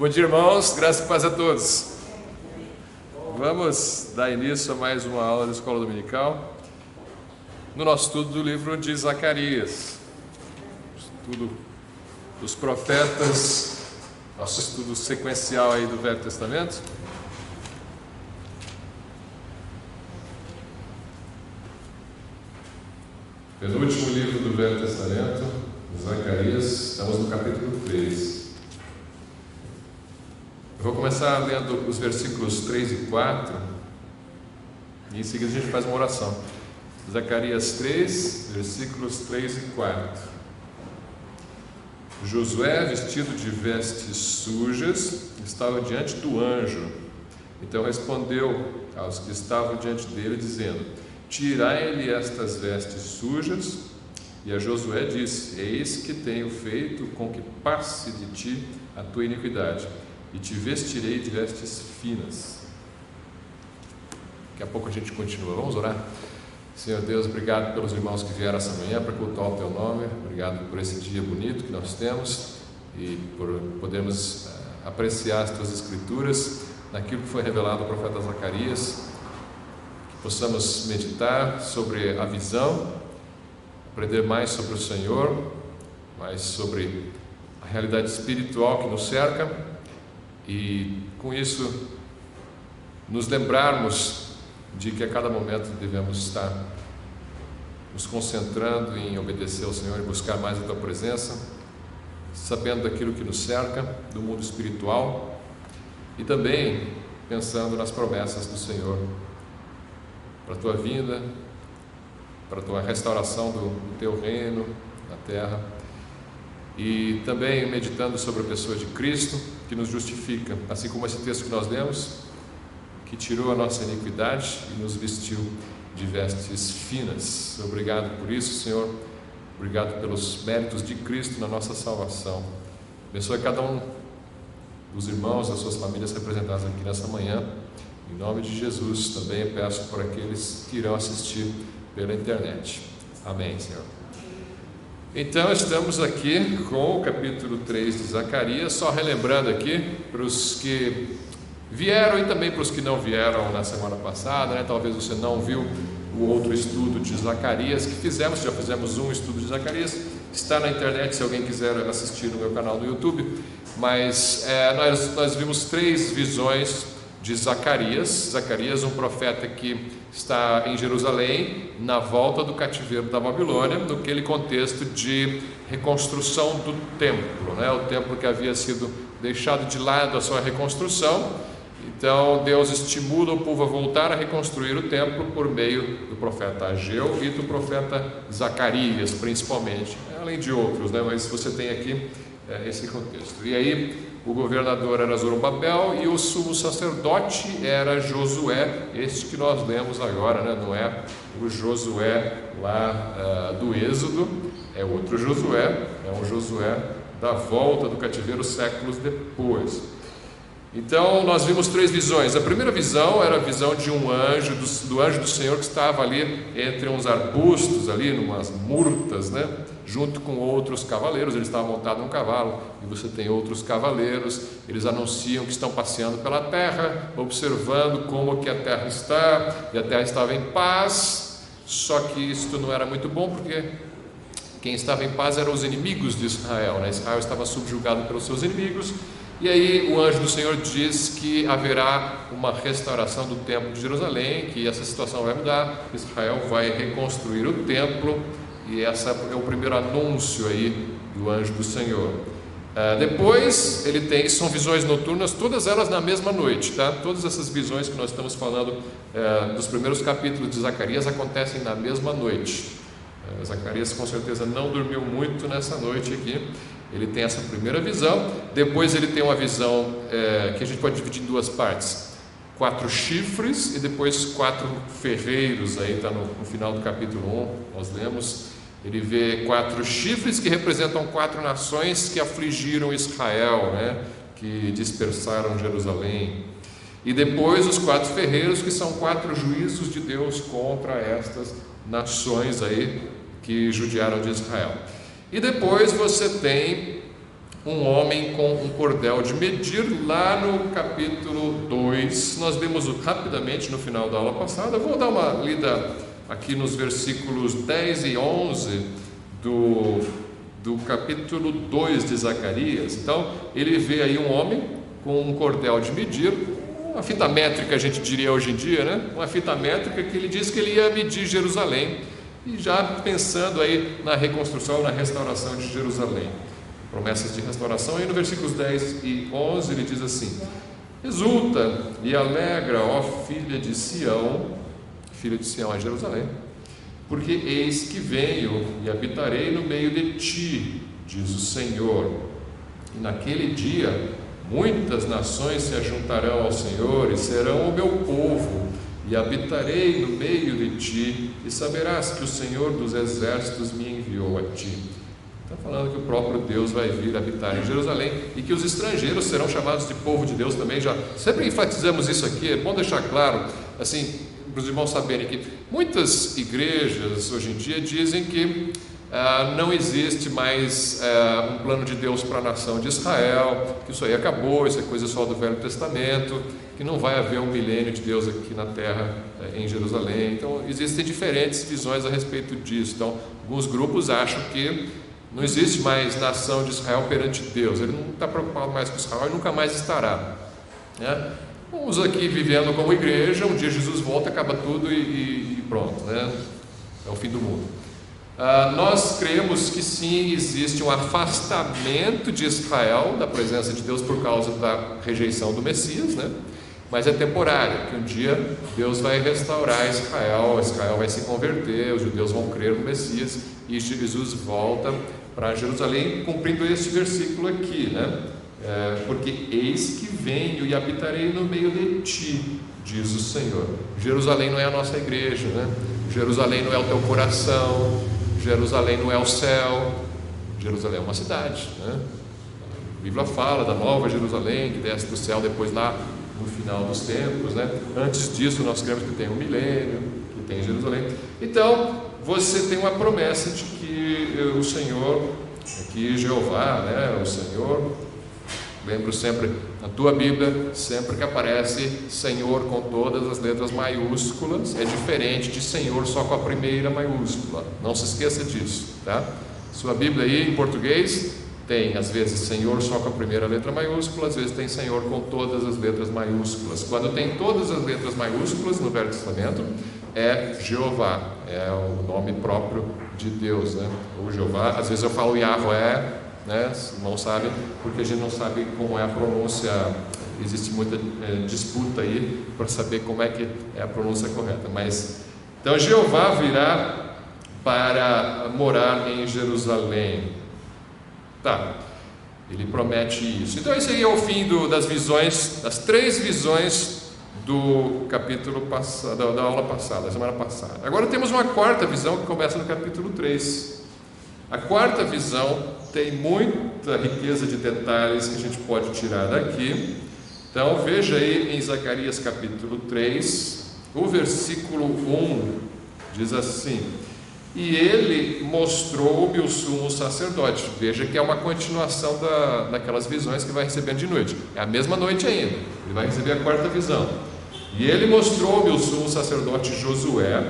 Bom dia, irmãos, graça e paz a todos. Vamos dar início a mais uma aula da Escola Dominical no nosso estudo do livro de Zacarias, estudo dos profetas, nosso estudo sequencial aí do Velho Testamento. Penúltimo livro do Velho Testamento, Zacarias, estamos no capítulo 3. Eu vou começar lendo os versículos 3 e 4 e em seguida a gente faz uma oração. Zacarias 3, versículos 3 e 4. Josué, vestido de vestes sujas, estava diante do anjo. Então respondeu aos que estavam diante dele, dizendo: tirai-lhe estas vestes sujas. E a Josué disse: eis que tenho feito com que passe de ti a tua iniquidade, e te vestirei de vestes finas. Daqui a pouco a gente continua. Vamos orar? Senhor Deus, obrigado pelos irmãos que vieram essa manhã para cultuar o Teu nome. Obrigado por esse dia bonito que nós temos e por podermos apreciar as Tuas Escrituras naquilo que foi revelado ao profeta Zacarias. Que possamos meditar sobre a visão, aprender mais sobre o Senhor, mais sobre a realidade espiritual que nos cerca, e com isso nos lembrarmos de que a cada momento devemos estar nos concentrando em obedecer ao Senhor e buscar mais a Tua presença, sabendo daquilo que nos cerca, do mundo espiritual, e também pensando nas promessas do Senhor para a Tua vinda, para a Tua restauração do Teu reino na terra, e também meditando sobre a pessoa de Cristo, que nos justifica, assim como esse texto que nós lemos, que tirou a nossa iniquidade e nos vestiu de vestes finas. Obrigado por isso, Senhor. Obrigado pelos méritos de Cristo na nossa salvação. Abençoe cada um dos irmãos, das suas famílias representadas aqui nessa manhã. Em nome de Jesus, também peço por aqueles que irão assistir pela internet. Amém, Senhor. Então, estamos aqui com o capítulo 3 de Zacarias, só relembrando aqui para os que vieram e também para os que não vieram na semana passada, né? Talvez você não viu o outro estudo de Zacarias que fizemos, já fizemos um estudo de Zacarias, está na internet se alguém quiser assistir no meu canal no YouTube, mas nós vimos 3 visões de Zacarias, um profeta que está em Jerusalém, na volta do cativeiro da Babilônia, naquele contexto de reconstrução do templo, né? O templo que havia sido deixado de lado a sua reconstrução. Então Deus estimula o povo a voltar a reconstruir o templo por meio do profeta Ageu e do profeta Zacarias, principalmente, além de outros, né? Mas você tem aqui esse contexto. E aí o governador era Zorobabel e o sumo sacerdote era Josué, este que nós lemos agora, né? Não é o Josué lá do Êxodo, é outro Josué, é um Josué da volta do cativeiro séculos depois. Então nós vimos 3 visões. A primeira visão era a visão de um anjo, do anjo do Senhor, que estava ali entre uns arbustos, ali numas murtas, né? Junto com outros cavaleiros. Ele estava montado num cavalo e você tem outros cavaleiros. Eles anunciam que estão passeando pela terra, observando como que a terra está, e a terra estava em paz. Só que isso não era muito bom, porque quem estava em paz eram os inimigos de Israel, né? Israel estava subjugado pelos seus inimigos. E aí o anjo do Senhor diz que haverá uma restauração do templo de Jerusalém, que essa situação vai mudar, Israel vai reconstruir o templo, e esse é o primeiro anúncio aí do anjo do Senhor. Depois ele tem, são visões noturnas, todas elas na mesma noite, tá? Todas essas visões que nós estamos falando dos primeiros capítulos de Zacarias acontecem na mesma noite. Zacarias com certeza não dormiu muito nessa noite aqui. Ele tem essa primeira visão, depois ele tem uma visão que a gente pode dividir em 2 partes: 4 chifres e depois 4 ferreiros. Aí está no final do capítulo 1, nós lemos. Ele vê 4 chifres que representam 4 nações que afligiram Israel, né? Que dispersaram Jerusalém. E depois os 4 ferreiros, que são 4 juízos de Deus contra estas nações aí que judiaram de Israel. E depois você tem um homem com um cordel de medir. Lá no capítulo 2, nós lemos rapidamente no final da aula passada. Vou dar uma lida aqui nos versículos 10 e 11 do capítulo 2 de Zacarias. Então, ele vê aí um homem com um cordel de medir, uma fita métrica, a gente diria hoje em dia, né? Uma fita métrica que ele diz que ele ia medir Jerusalém, e já pensando aí na reconstrução, na restauração de Jerusalém, promessas de restauração. E no versículos 10 e 11 ele diz assim: exulta e alegra, ó filha de Sião é Jerusalém, porque eis que venho e habitarei no meio de ti, diz o Senhor. E naquele dia muitas nações se ajuntarão ao Senhor e serão o meu povo, e habitarei no meio de ti, e saberás que o Senhor dos exércitos me enviou a ti. Está falando que o próprio Deus vai vir habitar em Jerusalém, e que os estrangeiros serão chamados de povo de Deus também. Já sempre enfatizamos isso aqui, é bom deixar claro, assim, para os irmãos saberem que muitas igrejas hoje em dia dizem que não existe mais um plano de Deus para a nação de Israel, que isso aí acabou, isso é coisa só do Velho Testamento, que não vai haver um milênio de Deus aqui na terra, em Jerusalém. Então existem diferentes visões a respeito disso. Então alguns grupos acham que não existe mais nação de Israel perante Deus, ele não está preocupado mais com Israel e nunca mais estará, né? Uns aqui vivendo como igreja, um dia Jesus volta, acaba tudo e pronto, né? É o fim do mundo. Nós cremos que sim, existe um afastamento de Israel da presença de Deus por causa da rejeição do Messias, né? Mas é temporário, que um dia Deus vai restaurar Israel vai se converter, os judeus vão crer no Messias e Jesus volta para Jerusalém, cumprindo este versículo aqui, né? Porque eis que venho e habitarei no meio de ti, diz o Senhor. Jerusalém não é a nossa igreja, né? Jerusalém não é o teu coração, Jerusalém não é o céu, Jerusalém é uma cidade, né? A Bíblia fala da nova Jerusalém que desce do céu depois lá no final dos tempos, né? Antes disso nós cremos que tem um milênio, que tem Jerusalém. Então você tem uma promessa de que o Senhor, aqui Jeová, né? O Senhor, lembro sempre na tua Bíblia, sempre que aparece Senhor com todas as letras maiúsculas, é diferente de Senhor só com a primeira maiúscula, não se esqueça disso, tá? Sua Bíblia aí em português tem às vezes Senhor só com a primeira letra maiúscula, às vezes tem Senhor com todas as letras maiúsculas. Quando tem todas as letras maiúsculas no Velho Testamento, é Jeová, é o nome próprio de Deus, né? Ou Jeová, às vezes eu falo Yahvé, né? Não sabem, porque a gente não sabe como é a pronúncia, existe muita disputa aí para saber como é que é a pronúncia correta. Mas então Jeová virá para morar em Jerusalém. Tá, ele promete isso. Então esse aí é o fim das visões, das 3 visões do capítulo passado, da aula passada, semana passada. Agora temos uma 4ª visão que começa no capítulo 3. A 4ª visão tem muita riqueza de detalhes que a gente pode tirar daqui. Então veja aí em Zacarias capítulo 3, o versículo 1 diz assim: e ele mostrou-me o sumo sacerdote. Veja que é uma continuação daquelas visões que vai recebendo de noite, é a mesma noite ainda, ele vai receber a 4ª visão. E ele mostrou-me o sumo sacerdote Josué,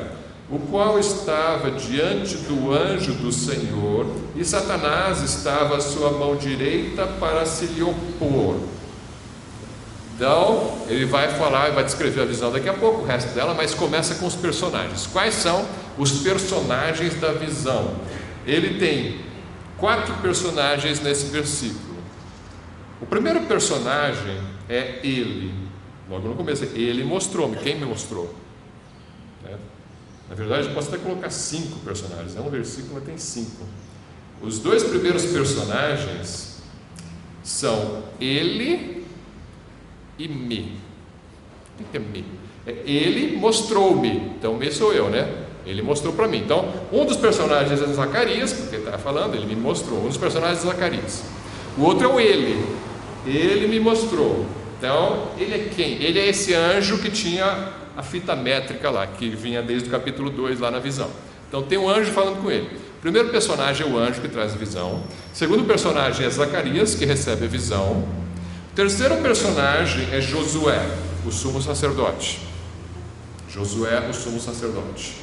o qual estava diante do anjo do Senhor, e Satanás estava à sua mão direita para se lhe opor. Então, ele vai falar, vai descrever a visão daqui a pouco, o resto dela, mas começa com os personagens. Quais são os personagens da visão? Ele tem 4 personagens nesse versículo. O primeiro personagem é ele. Logo no começo, ele mostrou-me. Quem me mostrou? Na verdade, eu posso até colocar 5 personagens. É um versículo, mas tem 5. Os 2 primeiros personagens são ele e me. O que é me? Ele mostrou-me. Então, me sou eu, né? Ele mostrou para mim. Então, um dos personagens é Zacarias, porque ele está falando, ele me mostrou. Um dos personagens é Zacarias. O outro é o ele. Ele me mostrou. Então, ele é quem? Ele é esse anjo que tinha a fita métrica lá, que vinha desde o capítulo 2 lá na visão. Então tem um anjo falando com ele. O primeiro personagem é o anjo que traz a visão. O segundo personagem é Zacarias, que recebe a visão. O terceiro personagem é Josué, o sumo sacerdote. Josué, o sumo sacerdote.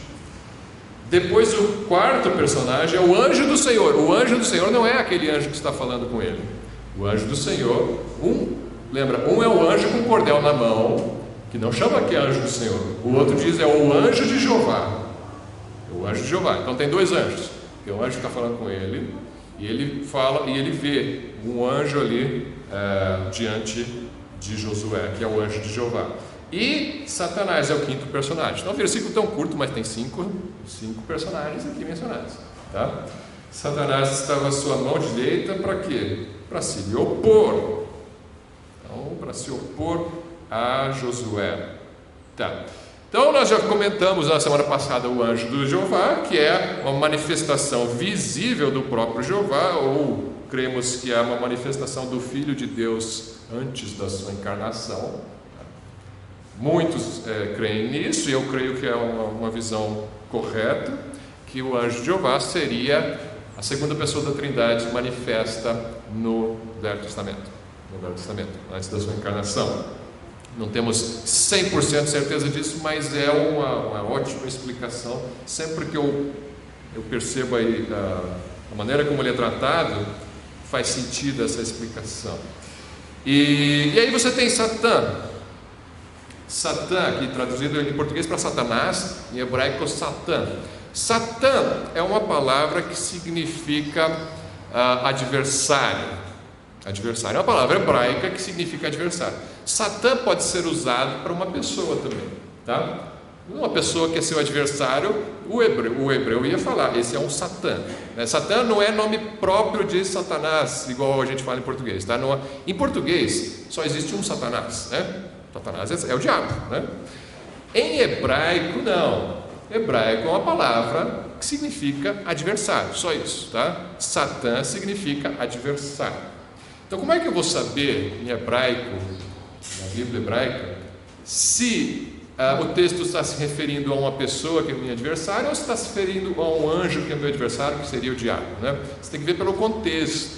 Depois o quarto personagem é o anjo do Senhor. O anjo do Senhor não é aquele anjo que está falando com ele. O anjo do Senhor, um é o anjo com o cordel na mão, que não chama aqui anjo do Senhor. O outro diz é o anjo de Jeová. O anjo de Jeová. Então tem dois anjos. Tem um anjo que está falando com ele, e ele fala, e ele vê um anjo ali diante de Josué, que é o anjo de Jeová. E Satanás é o quinto personagem. Então, o versículo tão curto, mas tem cinco personagens aqui mencionados. Tá? Satanás estava à sua mão direita para quê? Para se lhe opor. Então, para se opor a Josué. Tá. Então, nós já comentamos na semana passada o anjo do Jeová, que é uma manifestação visível do próprio Jeová, ou cremos que é uma manifestação do Filho de Deus antes da sua encarnação. Muitos creem nisso, e eu creio que é uma visão correta, que o anjo de Jeová seria a segunda pessoa da Trindade manifesta no Velho Testamento, antes da sua encarnação. Não temos 100% certeza disso, mas é uma ótima explicação. Sempre que eu percebo aí a maneira como ele é tratado, faz sentido essa explicação. E aí você tem Satã. Satã, aqui traduzido em português para Satanás, em hebraico Satã. Satã é uma palavra que significa adversário. Adversário é uma palavra hebraica que significa adversário. Satã pode ser usado para uma pessoa também, tá? Uma pessoa que é seu adversário, o hebreu ia falar, esse é um Satã. Satã não é nome próprio de Satanás, igual a gente fala em português, tá? Em português só existe um Satanás, né? Satanás é o diabo, né? Em hebraico, não. Hebraico é uma palavra que significa adversário, só isso, tá? Satã significa adversário. Então, como é que eu vou saber em hebraico, na Bíblia hebraica, se o texto está se referindo a uma pessoa que é meu adversário ou se está se referindo a um anjo que é meu adversário, que seria o diabo, né? Você tem que ver pelo contexto.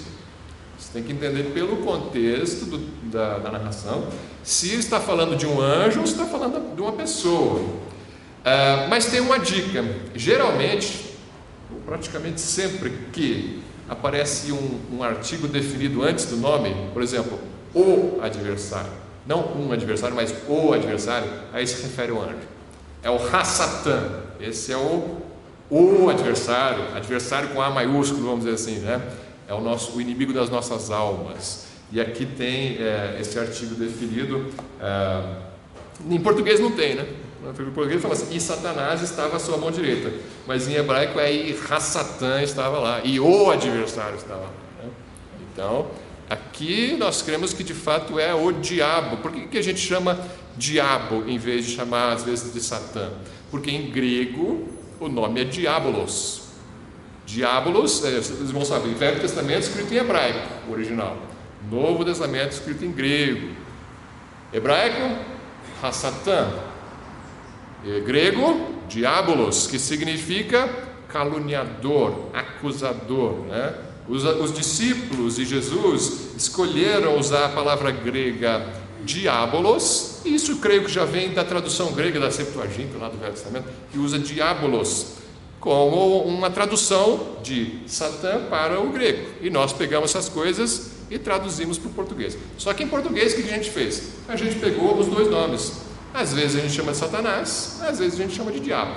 Você tem que entender pelo contexto da narração se está falando de um anjo ou se está falando de uma pessoa. Mas tem uma dica. Geralmente, ou praticamente sempre que aparece um artigo definido antes do nome, por exemplo, o adversário, não um adversário, mas o adversário, aí se refere ao anjo. É o Ha-Satã. Esse é o adversário com A maiúsculo, vamos dizer assim, né? É o inimigo das nossas almas. E aqui tem esse artigo definido. Em português não tem, né? Em português fala assim: e Satanás estava à sua mão direita. Mas em hebraico é e Ha-Satã estava lá. E o adversário estava lá. Né? Então, aqui nós cremos que de fato é o diabo. Por que a gente chama diabo em vez de chamar às vezes de Satã? Porque em grego o nome é diabolos. Diabolos, vocês vão saber, Velho Testamento escrito em hebraico, o original. Novo Testamento escrito em grego. Hebraico, Ha-Satã. Grego, diabolos, que significa caluniador, acusador, né? Os discípulos e Jesus escolheram usar a palavra grega diabolos, e isso creio que já vem da tradução grega da Septuaginta, lá do Velho Testamento, que usa diabolos como uma tradução de Satã para o grego. E nós pegamos essas coisas e traduzimos para o português. Só que em português, o que a gente fez? A gente pegou os dois nomes. Às vezes a gente chama de Satanás, às vezes a gente chama de diabo.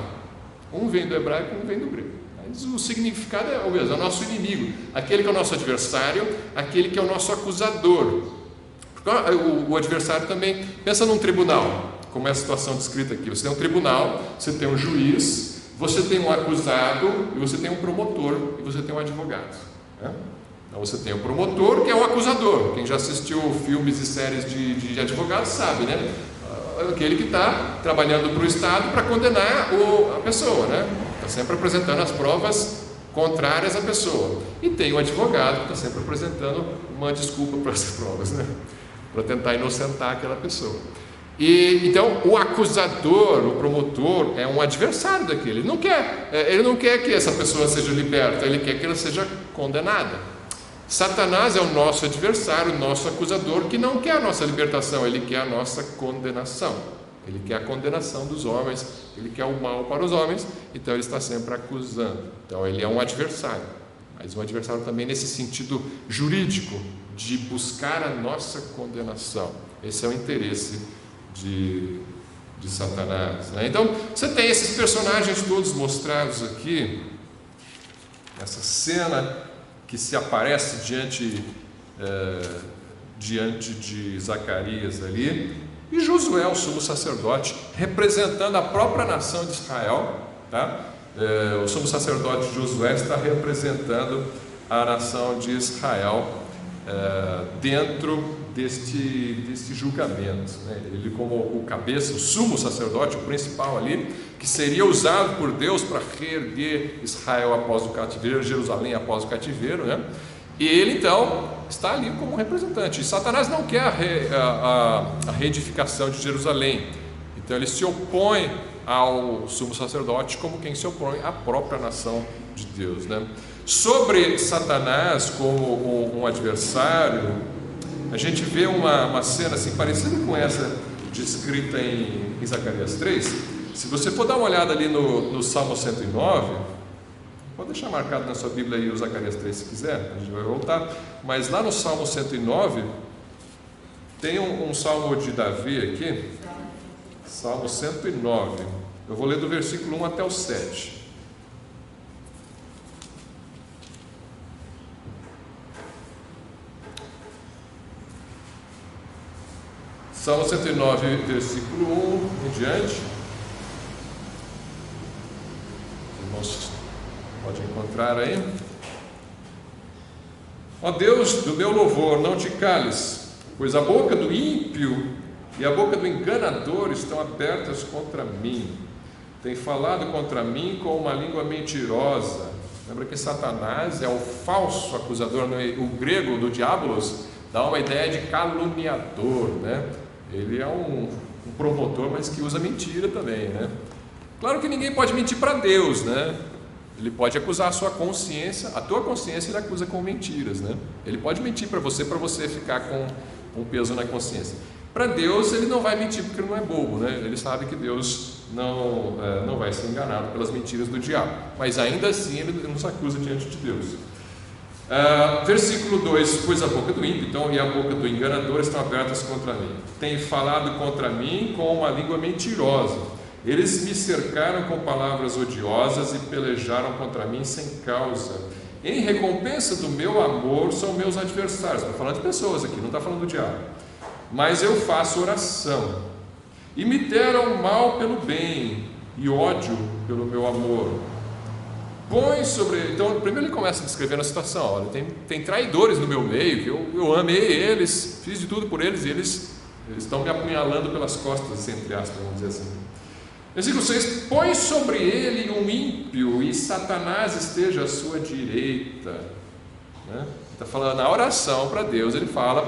Um vem do hebraico, um vem do grego. Mas o significado é o mesmo, é o nosso inimigo. Aquele que é o nosso adversário, aquele que é o nosso acusador. O adversário também, pensa num tribunal, como é a situação descrita aqui. Você tem um tribunal, você tem um juiz, você tem um acusado, e você tem um promotor, e você tem um advogado, né? Então você tem o promotor, que é o acusador. Quem já assistiu filmes e séries de advogados sabe, né? Aquele que está trabalhando para o Estado para condenar a pessoa, né? Está sempre apresentando as provas contrárias à pessoa. E tem o advogado que está sempre apresentando uma desculpa para essas provas, né? Para tentar inocentar aquela pessoa. E então o acusador, o promotor, é um adversário daquele. Ele não quer que essa pessoa seja liberta, ele quer que ela seja condenada. Satanás é o nosso adversário, o nosso acusador, que não quer a nossa libertação, ele quer a nossa condenação. Ele quer a condenação dos homens, ele quer o mal para os homens, então ele está sempre acusando. Então ele é um adversário, mas um adversário também nesse sentido jurídico, de buscar a nossa condenação. Esse é o interesse de Satanás, né? Então você tem esses personagens todos mostrados aqui, essa cena que se aparece diante de Zacarias ali, e Josué, o sumo sacerdote, representando a própria nação de Israel, tá? O sumo sacerdote Josué está representando a nação de Israel dentro deste julgamento, né? Ele como o cabeça, o sumo sacerdote, o principal ali, que seria usado por Deus para reerguer Israel após o cativeiro, Jerusalém após o cativeiro, né? E ele então está ali como representante. E Satanás não quer a reedificação de Jerusalém, então ele se opõe ao sumo sacerdote como quem se opõe à própria nação de Deus, né? Sobre Satanás como um adversário, a gente vê uma cena assim, parecida com essa descrita em Zacarias 3. Se você for dar uma olhada ali no Salmo 109, pode deixar marcado na sua Bíblia aí o Zacarias 3 se quiser, a gente vai voltar. Mas lá no Salmo 109, tem um salmo de Davi aqui, Salmo 109. Eu vou ler do versículo 1 até o 7. Salmo 109, versículo 1 em diante. Irmãos, pode encontrar aí. Ó Deus do meu louvor, não te cales, pois a boca do ímpio e a boca do enganador estão abertas contra mim. Tem falado contra mim com uma língua mentirosa. Lembra que Satanás é o falso acusador, o grego do diabolos dá uma ideia de caluniador, né? Ele é um promotor, mas que usa mentira também, né? Claro que ninguém pode mentir para Deus, né? Ele pode acusar a sua consciência, a tua consciência ele acusa com mentiras, né? Ele pode mentir para você ficar com um peso na consciência. Para Deus ele não vai mentir porque ele não é bobo, né? Ele sabe que Deus não vai ser enganado pelas mentiras do diabo, mas ainda assim ele nos acusa diante de Deus. Versículo 2: pois a boca do ímpio então, e a boca do enganador estão abertas contra mim. Tem falado contra mim com uma língua mentirosa. Eles me cercaram com palavras odiosas e pelejaram contra mim sem causa. Em recompensa do meu amor são meus adversários. Está falando de pessoas aqui, não está falando do diabo. Mas eu faço oração, e me deram mal pelo bem e ódio pelo meu amor. Põe sobre... Então, primeiro ele começa descrevendo a situação. Olha, tem traidores no meu meio, que eu amei eles, fiz de tudo por eles, e eles estão me apunhalando pelas costas, entre aspas, vamos dizer assim. Versículo 6: põe sobre ele um ímpio, e Satanás esteja à sua direita. Né? Está falando na oração para Deus, ele fala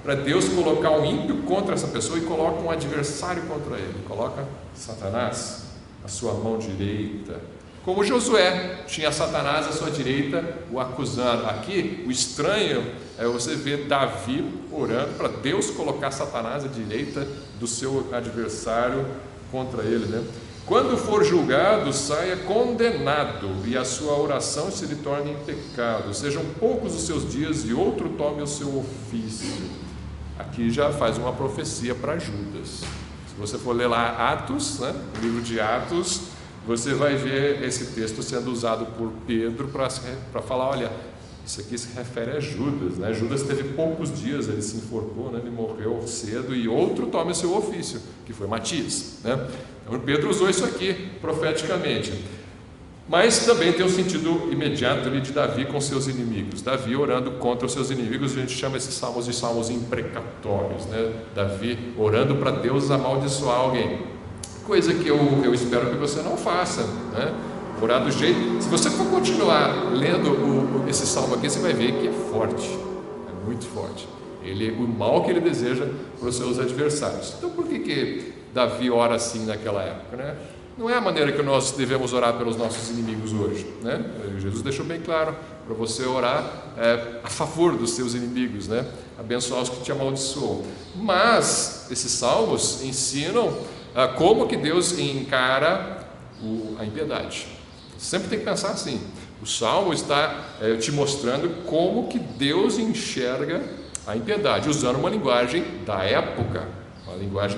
para Deus colocar um ímpio contra essa pessoa e coloca um adversário contra ele. Coloca Satanás à sua mão direita. Como Josué tinha Satanás à sua direita, o acusando. Aqui, o estranho é você ver Davi orando para Deus colocar Satanás à direita do seu adversário contra ele, né? Quando for julgado, saia condenado, e a sua oração se lhe torne em pecado. Sejam poucos os seus dias, e outro tome o seu ofício. Aqui já faz uma profecia para Judas. Se você for ler lá Atos, né, o livro de Atos, você vai ver esse texto sendo usado por Pedro para falar, olha, isso aqui se refere a Judas, né? Judas teve poucos dias, ele se enforcou, né? Ele morreu cedo, e outro tome o seu ofício, que foi Matias, né? Então Pedro usou isso aqui profeticamente. Mas também tem um sentido imediato ali de Davi com seus inimigos. Davi orando contra os seus inimigos, a gente chama esses salmos de salmos imprecatórios, né? Davi orando para Deus amaldiçoar alguém, coisa que eu espero que você não faça, né? Orar do jeito... Se você for continuar lendo esse salmo aqui, você vai ver que é forte, é muito forte. o mal que ele deseja para os seus adversários. Então por que Davi ora assim naquela época, né? Não é a maneira que nós devemos orar pelos nossos inimigos hoje, né? Jesus deixou bem claro para você orar a favor dos seus inimigos, né? Abençoar os que te amaldiçoam. Mas esses salmos ensinam como que Deus encara a impiedade. Sempre tem que pensar assim. O salmo está te mostrando como que Deus enxerga a impiedade, usando uma linguagem da época, uma linguagem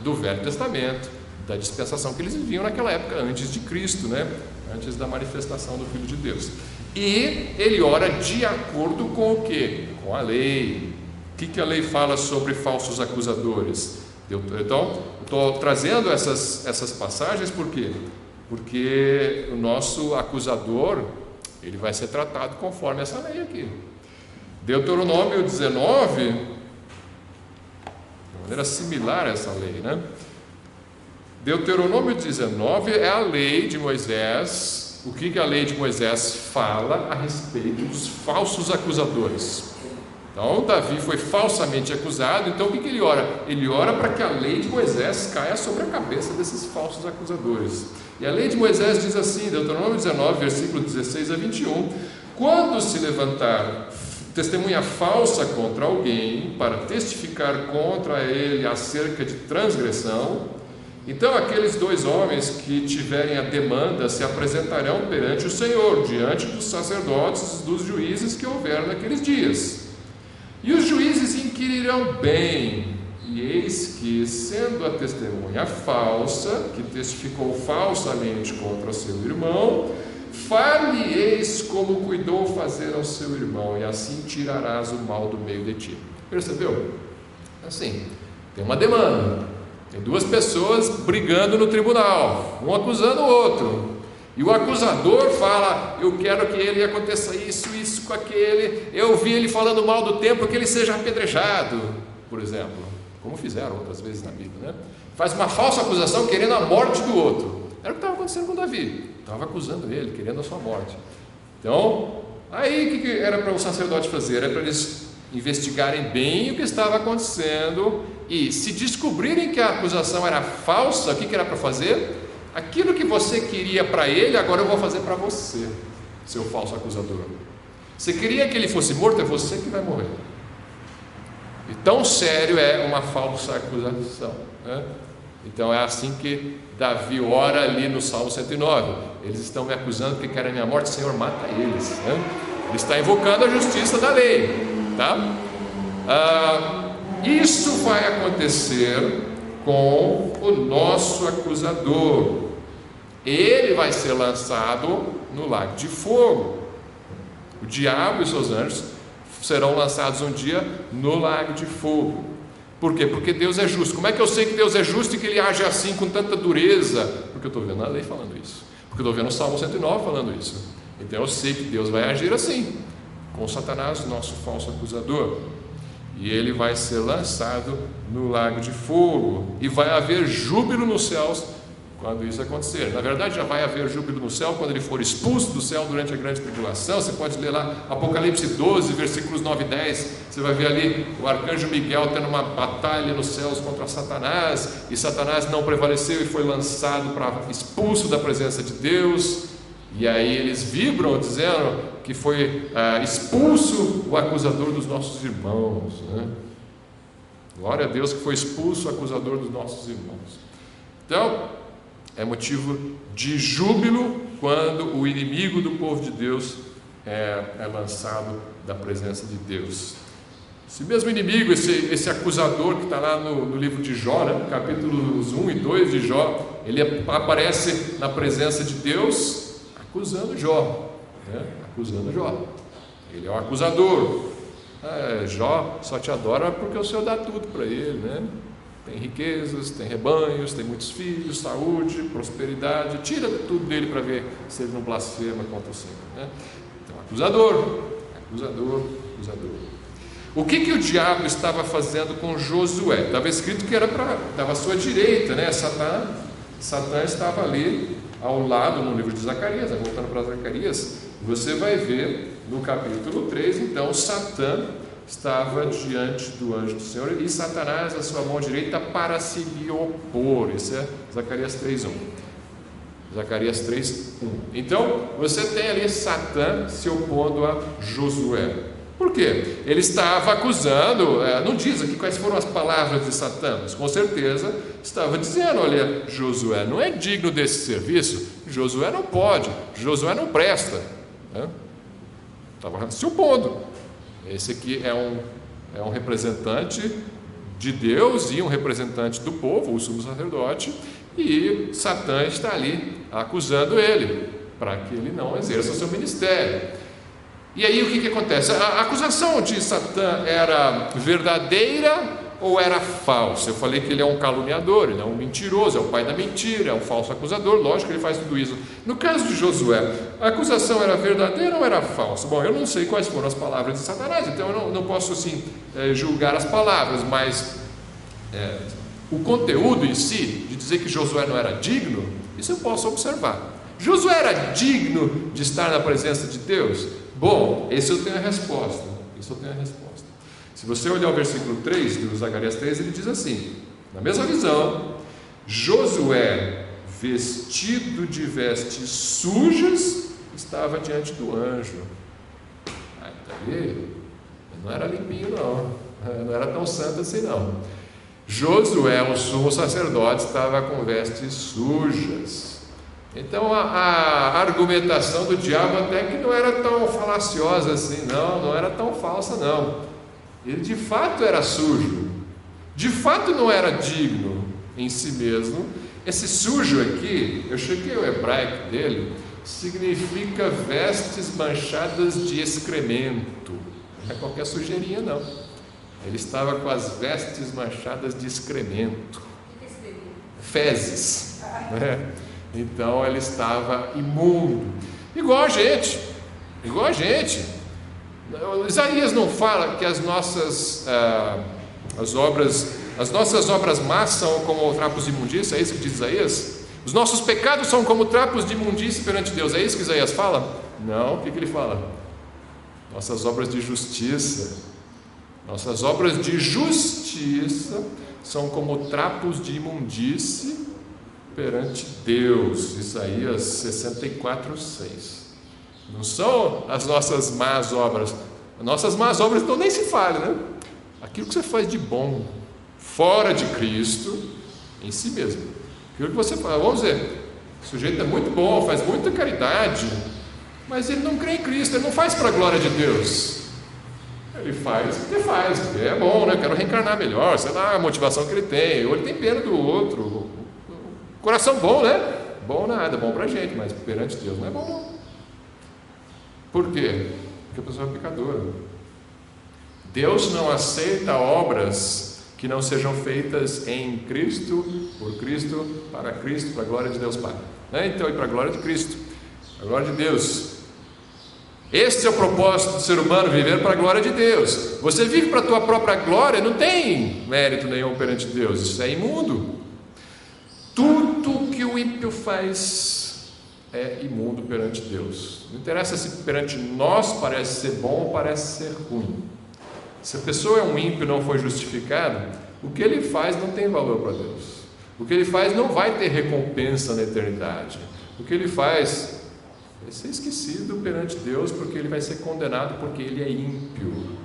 do Velho Testamento, da dispensação que eles viviam naquela época, antes de Cristo, né? Antes da manifestação do Filho de Deus. E ele ora de acordo com o quê? Com a lei. O que a lei fala sobre falsos acusadores? Então, estou trazendo essas passagens por quê? Porque o nosso acusador, ele vai ser tratado conforme essa lei aqui. Deuteronômio 19, de maneira similar a essa lei, né? Deuteronômio 19 é a lei de Moisés. O que a lei de Moisés fala a respeito dos falsos acusadores? Então, Davi foi falsamente acusado. Então, o que ele ora? Ele ora para que a lei de Moisés caia sobre a cabeça desses falsos acusadores. E a lei de Moisés diz assim, Deuteronômio 19, versículo 16 a 21: quando se levantar testemunha falsa contra alguém para testificar contra ele acerca de transgressão, então aqueles 2 homens que tiverem a demanda se apresentarão perante o Senhor, diante dos sacerdotes e dos juízes que houver naqueles dias. E os juízes inquirirão bem, e eis que, sendo a testemunha falsa, que testificou falsamente contra seu irmão, far-lhe-eis como cuidou fazer ao seu irmão, e assim tirarás o mal do meio de ti. Percebeu? Assim, tem uma demanda. Tem 2 pessoas brigando no tribunal, um acusando o outro, e o acusador fala: eu quero que ele aconteça isso com aquele, eu vi ele falando mal do templo, que ele seja apedrejado, por exemplo, como fizeram outras vezes na Bíblia, né? Faz uma falsa acusação querendo a morte do outro. Era o que estava acontecendo com Davi, estava acusando ele, querendo a sua morte. Então, aí o que era para o sacerdote fazer? Era para eles investigarem bem o que estava acontecendo, e se descobrirem que a acusação era falsa, o que era para fazer? Aquilo que você queria para ele, agora eu vou fazer para você, seu falso acusador. Você queria que ele fosse morto, é você que vai morrer. E tão sério é uma falsa acusação, né? Então é assim que Davi ora ali no Salmo 109. Eles estão me acusando porque querem a minha morte, Senhor, mata eles, né? Ele está invocando a justiça da lei, tá? Isso vai acontecer com o nosso acusador. Ele vai ser lançado no lago de fogo. O diabo e seus anjos serão lançados um dia no lago de fogo. Por quê? Porque Deus é justo. Como é que eu sei que Deus é justo e que Ele age assim com tanta dureza? Porque eu estou vendo a lei falando isso, porque eu estou vendo o Salmo 109 falando isso. Então eu sei que Deus vai agir assim com Satanás, nosso falso acusador, e ele vai ser lançado no lago de fogo, e vai haver júbilo nos céus quando isso acontecer. Na verdade, já vai haver júbilo no céu quando ele for expulso do céu durante a grande tribulação. Você pode ler lá Apocalipse 12, versículos 9 e 10. Você vai ver ali o arcanjo Miguel tendo uma batalha nos céus contra Satanás, e Satanás não prevaleceu e foi lançado expulso da presença de Deus. E aí eles vibram dizendo que foi expulso o acusador dos nossos irmãos, né? Glória a Deus que foi expulso o acusador dos nossos irmãos. Então, é motivo de júbilo quando o inimigo do povo de Deus é lançado da presença de Deus. Esse mesmo inimigo, esse acusador que está lá no livro de Jó, né, capítulos 1 e 2 de Jó, ele aparece na presença de Deus acusando Jó, né? Acusando Jó. Ele é o acusador. Jó só te adora porque o Senhor dá tudo para ele, né? Tem riquezas, tem rebanhos, tem muitos filhos, saúde, prosperidade. Tira tudo dele para ver se ele não blasfema contra o Senhor, né? Então, acusador. O que o diabo estava fazendo com Josué? Estava escrito que estava à sua direita, né? Satã estava ali ao lado, no livro de Zacarias, voltando para Zacarias, você vai ver no capítulo 3, então Satã estava diante do anjo do Senhor, e Satanás à sua mão direita para se lhe opor. Isso é Zacarias 3:1. Zacarias 3:1. Então, você tem ali Satã se opondo a Josué. Por quê? Ele estava acusando, não diz aqui quais foram as palavras de Satã, mas com certeza estava dizendo: olha, Josué não é digno desse serviço, Josué não pode, Josué não presta. Estava se opondo. Esse aqui é um representante de Deus e um representante do povo, o sumo sacerdote, e Satã está ali acusando ele, para que ele não exerça o seu ministério. E aí o que acontece? A acusação de Satã era verdadeira ou era falsa? Eu falei que ele é um caluniador, ele é um mentiroso, é o pai da mentira, é um falso acusador. Lógico que ele faz tudo isso. No caso de Josué, a acusação era verdadeira ou era falsa? Bom, eu não sei quais foram as palavras de Satanás, então eu não posso assim julgar as palavras, mas o conteúdo em si, de dizer que Josué não era digno, isso eu posso observar. Josué era digno de estar na presença de Deus? Bom, esse eu tenho a resposta. Se você olhar o versículo 3 do Zacarias 3, ele diz assim, na mesma visão: Josué, vestido de vestes sujas, estava diante do anjo. Ele não era limpinho não era tão santo assim não. Josué, o sumo sacerdote, estava com vestes sujas. Então a argumentação do diabo até que não era tão falaciosa assim, não era tão falsa não. Ele de fato era sujo, de fato não era digno em si mesmo. Esse sujo aqui, eu chequei o hebraico dele, significa vestes manchadas de excremento. Não é qualquer sujeirinha não. Ele estava com as vestes manchadas de excremento, fezes, né? Então ele estava imundo, igual a gente. Isaías não fala que as nossas obras más são como trapos de imundícia? É isso que diz Isaías? Os nossos pecados são como trapos de imundícia perante Deus. É isso que Isaías fala? Não, o que ele fala? Nossas obras de justiça são como trapos de imundície perante Deus. Isaías 64:6. Não são as nossas más obras. As nossas más obras então nem se fale, né? Aquilo que você faz de bom fora de Cristo, em si mesmo. Aquilo que você faz, vamos dizer, o sujeito é muito bom, faz muita caridade, mas ele não crê em Cristo, ele não faz para a glória de Deus. Ele faz porque é bom, né? Quero reencarnar melhor, sei lá, a motivação que ele tem, ou ele tem pena do outro. Coração bom, né? Bom nada, bom pra gente, mas perante Deus não é bom não. Por quê? Porque a pessoa é pecadora. Deus não aceita obras que não sejam feitas em Cristo, por Cristo, para a glória de Deus Pai. Então, e para a glória de Cristo, a glória de Deus. Este é o propósito do ser humano, viver para a glória de Deus. Você vive para a tua própria glória, não tem mérito nenhum perante Deus, isso é imundo. Tudo que o ímpio faz é imundo perante Deus. Não interessa se perante nós parece ser bom ou parece ser ruim. Se a pessoa é um ímpio e não foi justificado, o que ele faz não tem valor para Deus. O que ele faz não vai ter recompensa na eternidade. O que ele faz vai ser esquecido perante Deus, porque ele vai ser condenado porque ele é ímpio.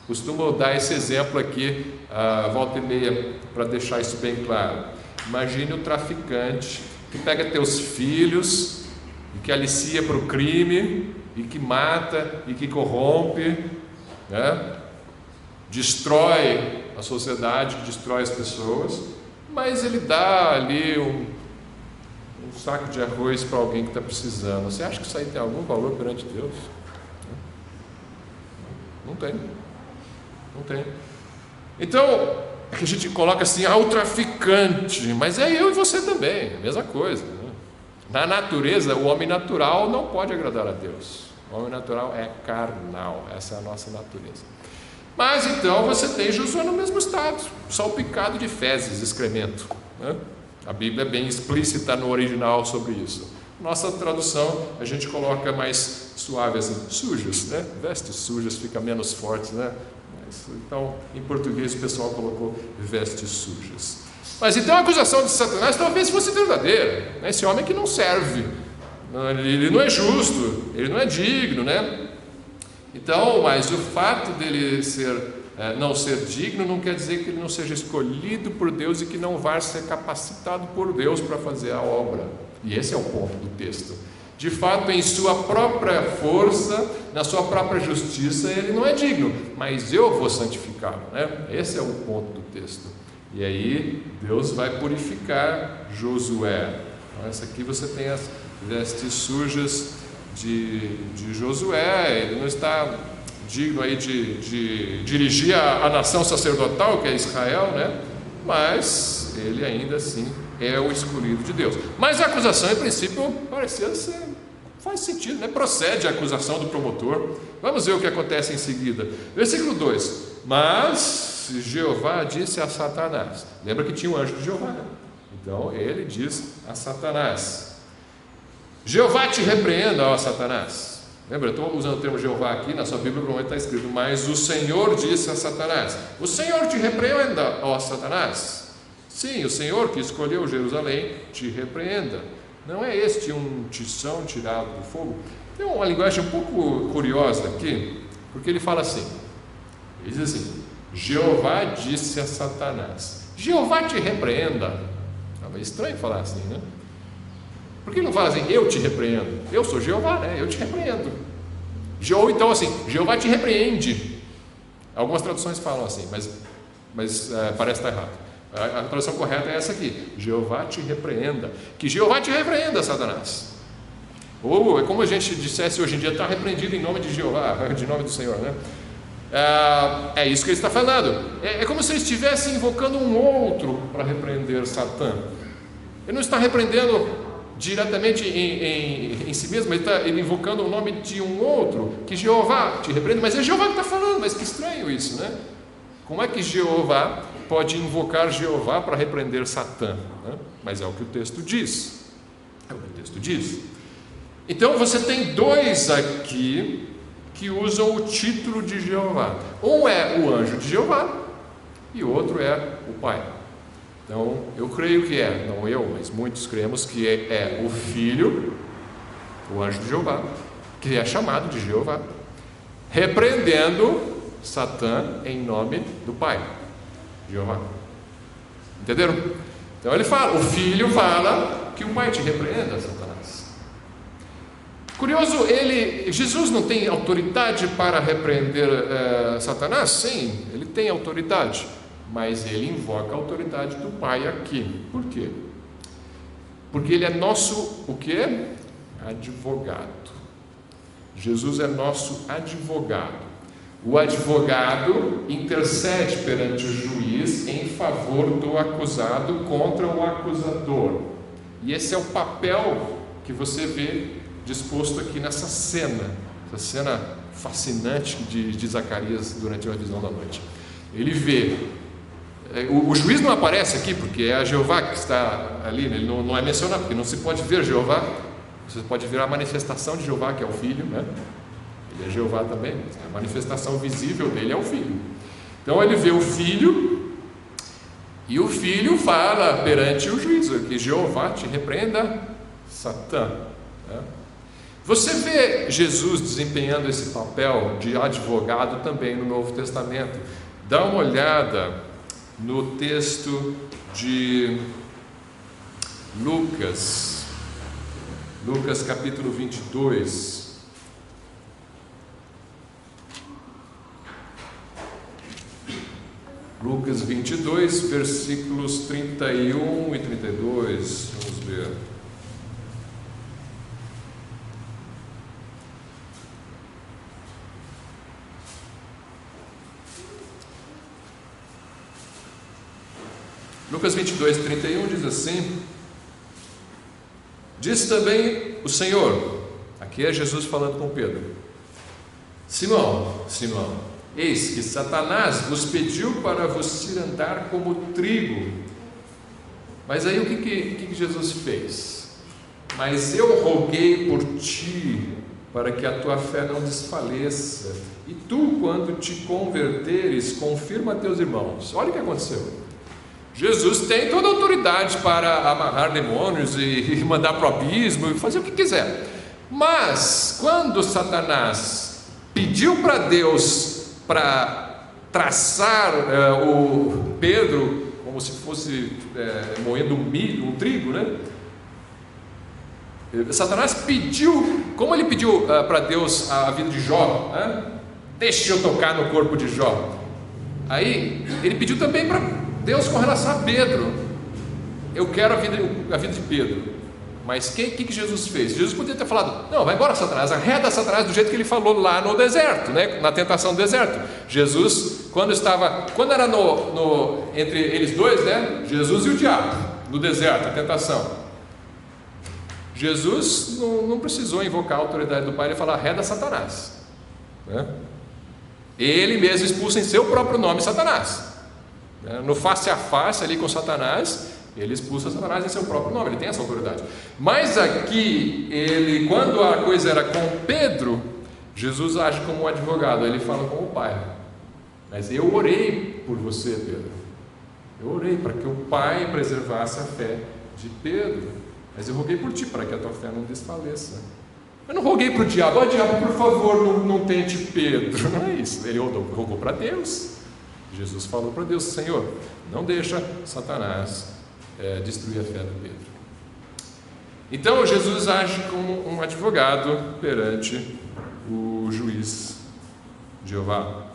Costumo dar esse exemplo aqui, volta e meia, para deixar isso bem claro. Imagine o traficante que pega teus filhos e que alicia para o crime, e que mata, e que corrompe, né? Destrói a sociedade, destrói as pessoas, mas ele dá ali um saco de arroz para alguém que está precisando. Você acha que isso aí tem algum valor perante Deus? Não tem. Então, é que a gente coloca assim, o traficante, mas é eu e você também, a mesma coisa, né? Na natureza, o homem natural não pode agradar a Deus. O homem natural é carnal, essa é a nossa natureza. Mas então você tem Josué no mesmo estado, salpicado de fezes, excremento, né? A Bíblia é bem explícita no original sobre isso. Nossa tradução, a gente coloca mais suave assim, sujos, né? Vestes sujas, fica menos forte, né? Então, em português, o pessoal colocou vestes sujas. Mas então a acusação de Satanás talvez fosse verdadeira, né? Esse homem que não serve, ele não é justo, ele não é digno, né? Então, mas o fato dele não ser digno não quer dizer que ele não seja escolhido por Deus e que não vá ser capacitado por Deus para fazer a obra. E esse é o ponto do texto. De fato, em sua própria força, na sua própria justiça, ele não é digno, mas eu vou santificá-lo, né? Esse é o ponto do texto. E aí Deus vai purificar Josué. Então, essa aqui você tem as vestes sujas de Josué. Ele não está digno aí de dirigir a nação sacerdotal, que é Israel, né? Mas ele ainda assim é o escolhido de Deus. Mas a acusação, em princípio, parecia ser, faz sentido, né? Procede a acusação do promotor. Vamos ver o que acontece em seguida. Versículo 2: Mas Jeová disse a Satanás. Lembra que tinha um anjo de Jeová, né? Então ele diz a Satanás: Jeová te repreenda, ó Satanás. Lembra, eu estou usando o termo Jeová aqui, na sua Bíblia provavelmente está escrito: mas o Senhor disse a Satanás. O Senhor te repreenda, ó Satanás. Sim, o Senhor que escolheu Jerusalém te repreenda. Não é este um tição tirado do fogo? Tem uma linguagem um pouco curiosa aqui, porque ele fala assim, ele diz assim: Jeová disse a Satanás. Jeová te repreenda. É meio estranho falar assim, né? Por que não fala assim, eu te repreendo? Eu sou Jeová, né? Eu te repreendo. Ou então assim, Jeová te repreende. Algumas traduções falam assim, mas parece estar errado. A tradução correta é essa aqui: Jeová te repreenda. Que Jeová te repreenda, Satanás. Ou é como a gente dissesse hoje em dia: está repreendido em nome de Jeová, de nome do Senhor, né? É isso que ele está falando. É como se ele estivesse invocando um outro para repreender Satã. Ele não está repreendendo diretamente em si mesmo, ele está invocando o nome de um outro, que Jeová te repreende. Mas é Jeová que está falando. Mas que estranho isso, né? Como é que Jeová pode invocar Jeová para repreender Satã, né? Mas é o que o texto diz. É o que o texto diz. Então você tem dois aqui que usam o título de Jeová. Um é o anjo de Jeová e o outro é o Pai. Então eu creio que não eu, mas muitos cremos que é o Filho, o anjo de Jeová, que é chamado de Jeová, repreendendo Satã em nome do Pai, Jeová. Entenderam? Então ele fala, o Filho fala que o Pai te repreenda, Satanás. Curioso, Jesus não tem autoridade para repreender Satanás? Sim, ele tem autoridade, mas ele invoca a autoridade do Pai aqui. Por quê? Porque ele é nosso, o quê? Advogado. Jesus é nosso advogado. O advogado intercede perante o juiz em favor do acusado contra o acusador. E esse é o papel que você vê disposto aqui nessa cena, essa cena fascinante de Zacarias durante a visão da noite. Ele vê, o juiz não aparece aqui porque é a Jeová que está ali, ele não é mencionado, porque não se pode ver Jeová. Você pode ver a manifestação de Jeová, que é o Filho, né? Ele é Jeová também, a manifestação visível dele é o Filho. Então ele vê o Filho, e o Filho fala perante o juiz, que Jeová te repreenda, Satã, né? Você vê Jesus desempenhando esse papel de advogado também no Novo Testamento. Dá uma olhada no texto de Lucas capítulo 22. Lucas 22, versículos 31 e 32, vamos ver. Lucas 22, 31 diz assim: diz também o Senhor, aqui é Jesus falando com Pedro: Simão, Simão, eis que Satanás vos pediu para vos tirar andar como trigo. Mas aí o que Jesus fez? Mas eu roguei por ti para que a tua fé não desfaleça. E tu, quando te converteres, confirma a teus irmãos. Olha o que aconteceu. Jesus tem toda a autoridade para amarrar demônios e mandar para o abismo e fazer o que quiser. Mas quando Satanás pediu para Deus para traçar o Pedro como se fosse moendo um trigo, né? Satanás pediu, como ele pediu para Deus a vida de Jó, né? Deixa eu tocar no corpo de Jó. Aí ele pediu também para Deus com relação a Pedro. Eu quero a vida de Pedro. Mas o que Jesus fez? Jesus podia ter falado: não, vai embora Satanás, arreda Satanás, do jeito que ele falou lá no deserto, né? Na tentação do deserto. Jesus, quando era entre eles dois, né? Jesus e o diabo, no deserto, a tentação. Jesus não precisou invocar a autoridade do Pai e falar: arreda Satanás, né? Ele mesmo expulsa em seu próprio nome Satanás, né? No face a face ali com Satanás, ele expulsa Satanás em seu próprio nome, ele tem essa autoridade. Mas aqui, quando a coisa era com Pedro, Jesus age como um advogado, ele fala com o Pai: mas eu orei por você, Pedro, eu orei para que o Pai preservasse a fé de Pedro, mas eu roguei por ti, para que a tua fé não desfaleça. Eu não roguei para o diabo: diabo, por favor, não tente Pedro. Não é isso, ele rogou para Deus. Jesus falou para Deus: Senhor, não deixa Satanás destruir a fé de Pedro. Então Jesus age como um advogado perante o juiz Jeová.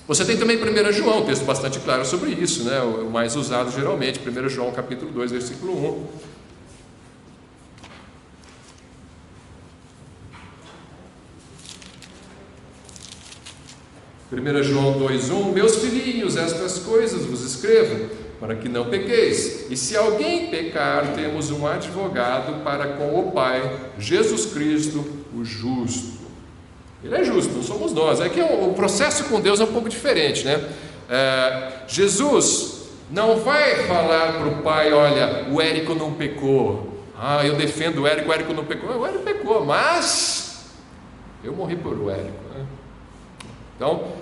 Você tem também 1 João, um texto bastante claro sobre isso, né? O mais usado geralmente, 1 João capítulo 2, versículo 1. 1 João 2,1: meus filhinhos, estas coisas vos escrevo, para que não pequeis. E se alguém pecar, temos um advogado para com o Pai, Jesus Cristo, o justo. Ele é justo, não somos nós. É que o processo com Deus é um pouco diferente, né? Jesus não vai falar para o Pai: olha, o Érico não pecou. Eu defendo o Érico não pecou. O Érico pecou, mas eu morri por o Érico, né? Então,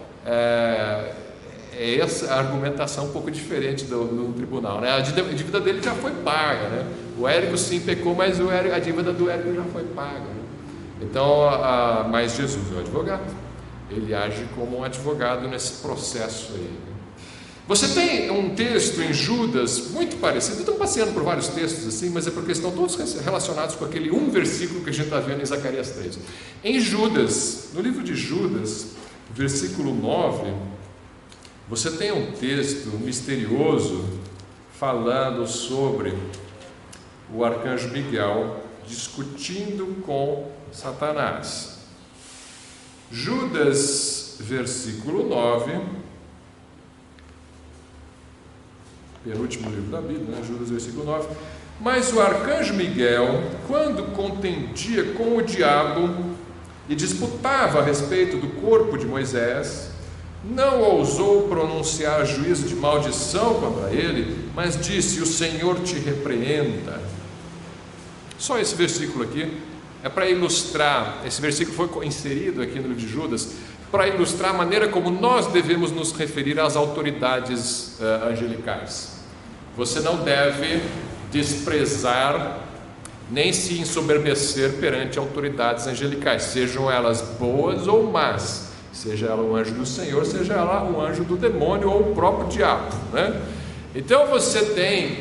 essa argumentação um pouco diferente do tribunal, né? A dívida dele já foi paga, né? O Érico sim pecou, mas a dívida do Érico já foi paga, né? Então, mas Jesus é o advogado, ele age como um advogado nesse processo aí, né? Você tem um texto em Judas muito parecido. Estou passeando por vários textos assim, mas é porque estão todos relacionados com aquele versículo que a gente está vendo em Zacarias 3. Em Judas, no livro de Judas, versículo 9, você tem um texto misterioso falando sobre o arcanjo Miguel discutindo com Satanás. Judas, versículo 9, penúltimo livro da Bíblia, né? Judas, versículo 9. Mas o arcanjo Miguel, quando contendia com o diabo e disputava a respeito do corpo de Moisés, não ousou pronunciar juízo de maldição contra ele, mas disse: o Senhor te repreenda. Só esse versículo aqui é para ilustrar. Esse versículo foi inserido aqui no livro de Judas para ilustrar a maneira como nós devemos nos referir às autoridades angelicais. Você não deve desprezar nem se ensoberbecer perante autoridades angelicais, sejam elas boas ou más, seja ela um anjo do Senhor, seja ela um anjo do demônio ou o próprio diabo, né? Então você tem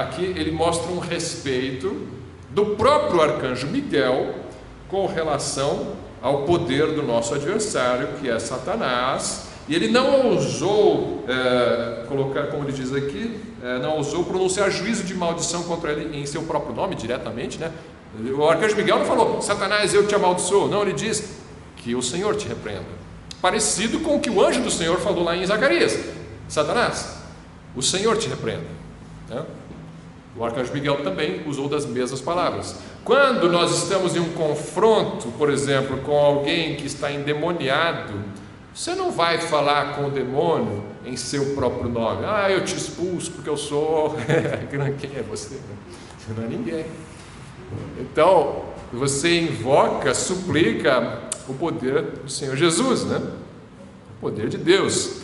aqui, ele mostra um respeito do próprio arcanjo Miguel com relação ao poder do nosso adversário, que é Satanás, e ele não ousou colocar, como ele diz aqui, não ousou pronunciar juízo de maldição contra ele em seu próprio nome, diretamente, né? O arcanjo Miguel não falou: Satanás, eu te amaldiçoo. Não, ele diz: que o Senhor te repreenda. Parecido com o que o anjo do Senhor falou lá em Zacarias: Satanás, o Senhor te repreenda, né? O arcanjo Miguel também usou das mesmas palavras. Quando nós estamos em um confronto, por exemplo, com alguém que está endemoniado, você não vai falar com o demônio em seu próprio nome: eu te expulso porque eu sou... Quem é você? Você não é ninguém. Então, você invoca, suplica o poder do Senhor Jesus, né? O poder de Deus.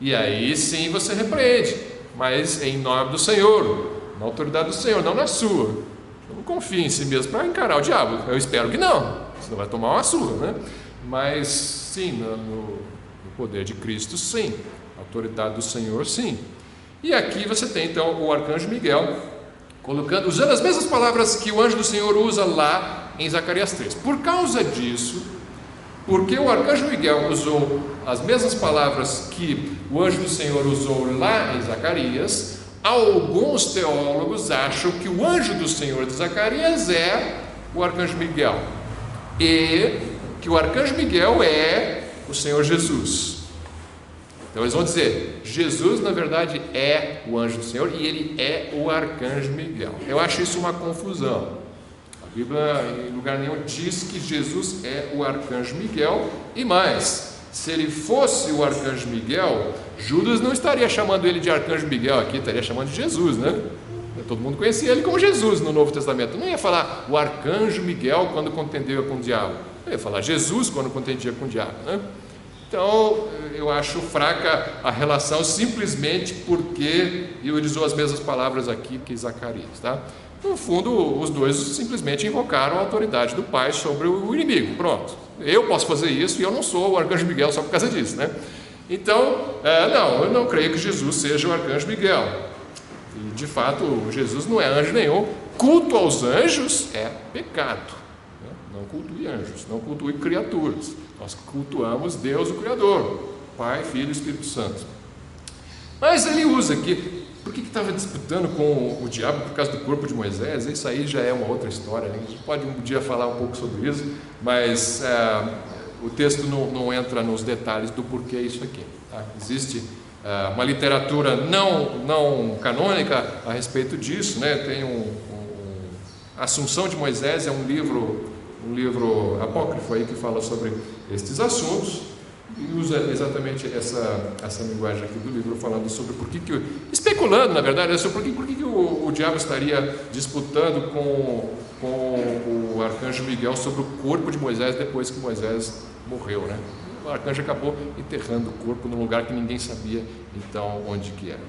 E aí sim você repreende, mas em nome do Senhor, na autoridade do Senhor, não na sua. Não confie em si mesmo para encarar o diabo. Eu espero que não, senão vai tomar uma surra, né? Mas sim, no poder de Cristo, sim. A autoridade do Senhor, sim. E aqui você tem então o arcanjo Miguel usando as mesmas palavras que o anjo do Senhor usa lá em Zacarias 3. Por causa disso, porque o arcanjo Miguel usou as mesmas palavras que o anjo do Senhor usou lá em Zacarias, alguns teólogos acham que o anjo do Senhor de Zacarias é o arcanjo Miguel, e que o arcanjo Miguel é o Senhor Jesus. Então eles vão dizer, Jesus na verdade é o anjo do Senhor e ele é o arcanjo Miguel. Eu acho isso uma confusão. A Bíblia em lugar nenhum diz que Jesus é o arcanjo Miguel, e mais, se ele fosse o arcanjo Miguel, Judas não estaria chamando ele de arcanjo Miguel aqui, estaria chamando de Jesus, né? Todo mundo conhecia ele como Jesus no Novo Testamento. Não ia falar o arcanjo Miguel quando contendia com o diabo, ia falar Jesus quando contendia com o diabo, né? Então, eu acho fraca a relação simplesmente porque ele usou as mesmas palavras aqui que Zacarias, tá? No fundo, os dois simplesmente invocaram a autoridade do Pai sobre o inimigo. Pronto. Eu posso fazer isso e eu não sou o arcanjo Miguel só por causa disso, né? Então, não, eu não creio que Jesus seja o arcanjo Miguel. E, de fato, Jesus não é anjo nenhum. Culto aos anjos é pecado. Não cultue anjos, não cultue criaturas. Nós cultuamos Deus, o Criador, Pai, Filho e Espírito Santo. Mas ele usa aqui, por que estava disputando com o diabo por causa do corpo de Moisés? Isso aí já é uma outra história, né? A gente pode um dia falar um pouco sobre isso, mas o texto não entra nos detalhes do porquê isso aqui, tá? Existe uma literatura não canônica a respeito disso, né? Tem a Assunção de Moisés, é um livro apócrifo aí que fala sobre estes assuntos e usa exatamente essa linguagem aqui do livro, falando sobre especulando na verdade sobre por que o diabo estaria disputando com o arcanjo Miguel sobre o corpo de Moisés depois que Moisés morreu, né? O arcanjo acabou enterrando o corpo num lugar que ninguém sabia então onde que era.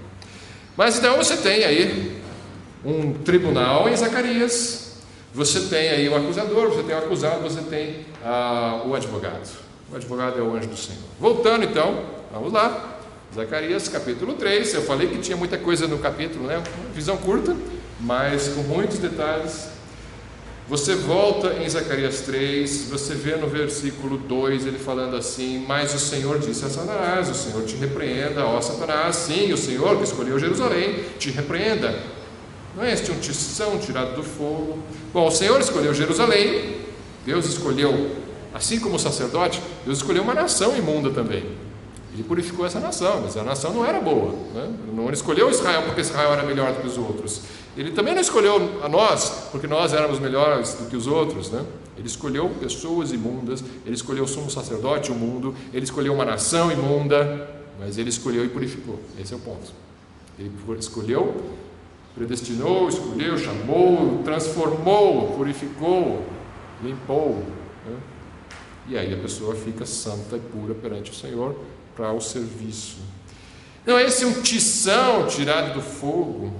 Mas então você tem aí um tribunal em Zacarias. Você tem aí o acusador, você tem o acusado, você tem o advogado. O advogado é o anjo do Senhor. Voltando então, vamos lá. Zacarias capítulo 3. Eu falei que tinha muita coisa no capítulo, né? Visão curta, mas com muitos detalhes. Você volta em Zacarias 3, você vê no versículo 2 ele falando assim: mas o Senhor disse a Satanás, o Senhor te repreenda, ó Satanás, sim, o Senhor que escolheu Jerusalém te repreenda. Não é este um tição tirado do fogo? Bom, o Senhor escolheu Jerusalém, Deus escolheu, assim como o sacerdote, Deus escolheu uma nação imunda também. Ele purificou essa nação, mas a nação não era boa, né? Não escolheu Israel porque Israel era melhor do que os outros. Ele também não escolheu a nós porque nós éramos melhores do que os outros, né? Ele escolheu pessoas imundas, ele escolheu o sumo sacerdote imundo, ele escolheu uma nação imunda, mas ele escolheu e purificou. Esse é o ponto. Ele escolheu, predestinou, escolheu, chamou, transformou, purificou, limpou, né? E aí a pessoa fica santa e pura perante o Senhor para o serviço. Não, esse é um tição tirado do fogo.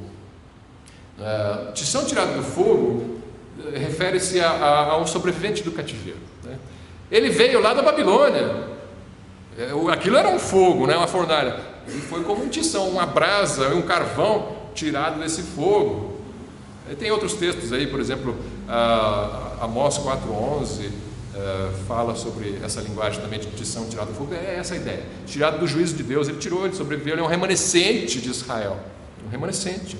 Tição tirado do fogo refere-se a um sobrevivente do cativeiro, né? Ele veio lá da Babilônia. Aquilo era um fogo, né? Uma fornalha. Ele foi como um tição, uma brasa, um carvão tirado desse fogo. Tem outros textos aí, por exemplo, Amós 4:11 fala sobre essa linguagem também de tição tirado do fogo. É essa a ideia, tirado do juízo de Deus. Ele tirou, ele sobreviveu, ele é um remanescente de Israel, um remanescente,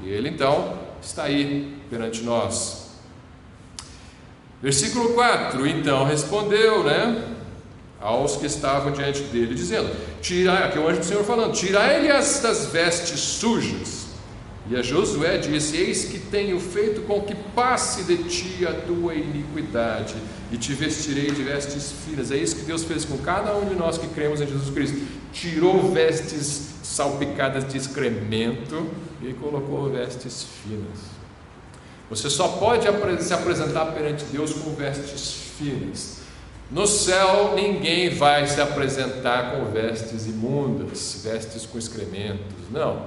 e ele então está aí perante nós. Versículo 4, então respondeu, né, aos que estavam diante dele, dizendo, aqui é o anjo do Senhor falando, tirai-lhe estas vestes sujas. E a Josué disse, eis que tenho feito com que passe de ti a tua iniquidade, e te vestirei de vestes finas. É isso que Deus fez com cada um de nós que cremos em Jesus Cristo. Tirou vestes salpicadas de excremento e colocou vestes finas. Você só pode se apresentar perante Deus com vestes finas. No céu, ninguém vai se apresentar com vestes imundas, vestes com excrementos. Não.